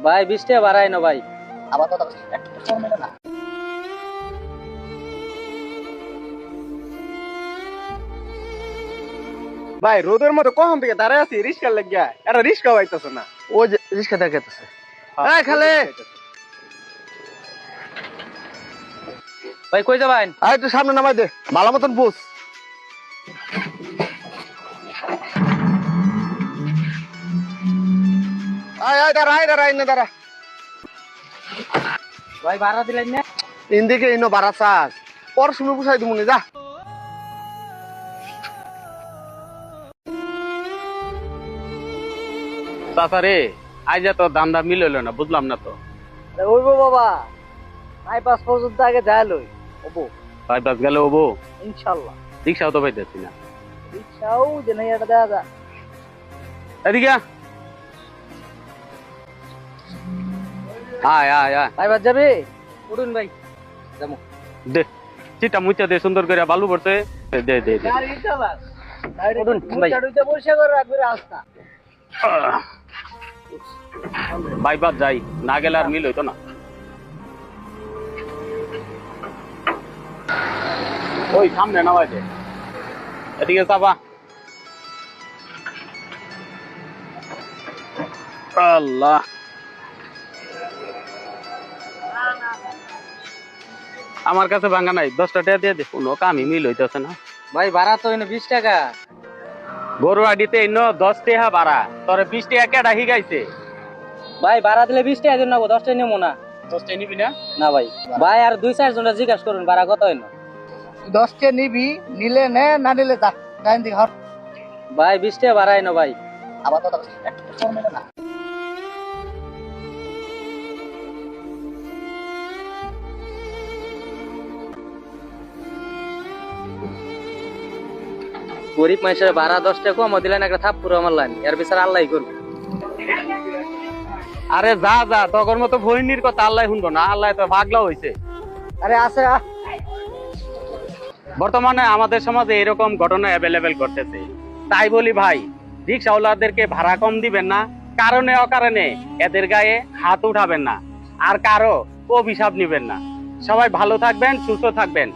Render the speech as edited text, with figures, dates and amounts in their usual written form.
ভাই 20 টাকা বাড়াই না ভাই। আবার তো একটু কম মেলে না। ভাই রোদের মধ্যে কখন থেকে দাঁড়ায় আছি রিক্সার লাগিয়া, এটা রিক্সা পাইতেছে না। ওই যে রিক্সা দেখাইতেছে। এই খালে ভাই কই যাবেন? আয় একটু সামনে নামাই দে, ভালো মতন বুঝ। আয় আয় দাঁড়া, আয় দাঁড়া, ইনে দাঁড়া। ভাই ভাড়া দিলেন না? ইন্দিকে ইনো বাড়া চাস, পর শুনে বুঝাই দিমুনি যা। চাচা রে, আজ তো দামটা মিলল না, বুঝলাম না তো। ওইবো বাবা, বাইপাস পর্যন্ত আগে যায় লই ওবো ভাই বাস গেলে হবো, ইনশাআল্লাহ। রিক্সাও তো পাইতেছি না। রিক্সাও যে নাই এটা দেয়া যা। এদিকে আয়। আয় আয় আয়, বাইপাস যাবে? উঠুন ভাই যাবো। দে চিটা মুচা দে, সুন্দর করে বালু পড়ছে, দে দে দে দে। গাড়ি চালাস উঠুন ভাই। চাড়ুইতে বসে করে রাখবে রাস্তা। বাইপাস যাই, না গেলে আর মিল হইতো না। ওই সামনে নামাই দে, এদিকে চাপা। আল্লাহ, আমার কাছে ভাঙা নাই, 10টা টাকা দিয়ে দে, কোনো কামই মিল হইতেছে না। ভাই ভাড়া তো এনে 20 টাকা। গরু আডিতে ইন্ন 10 টাকা ভাড়া, তোরে 20 টাকা কেডা হিগাইছে? ভাই ভাড়া দিলে 20 টাকা দিন না, 10 টাকা নেবো না। 10 টাকা নিবি না? না ভাই। ভাই আর 2-4 জনটা জিজ্ঞাসা করুন ভাড়া কত হইল। 10 কে নিবি, নিলে নে, না নিলে যা। টাইম দি হট। ভাই 20 টাকা বাড়াই না ভাই। আবার তো একটু কম মেলে না। গরিব মানুষের ভাড়া 10 টাকা কম দিলেন, একটা থাপ্পড় আমার লাইন, এর বিচার আল্লাহই করবে। আরে যা যা, তখন মতো ভৈনির কথা আল্লাহ শুনবো না, আল্লাহ তো ভাগলা হইছে। আরে আছে বর্তমানে আমাদের সমাজে এরকম ঘটনা অ্যাভেলেবেল ঘটতেছে। তাই বলি ভাই, রিক্সাওয়ালাদেরকে ভাড়া কম দিবেন না, কারণে অকারণে এদের গায়ে হাত উঠাবেন না, আর কারো অভিশাপ নিবেন না। সবাই ভালো থাকবেন, সুস্থ থাকবেন।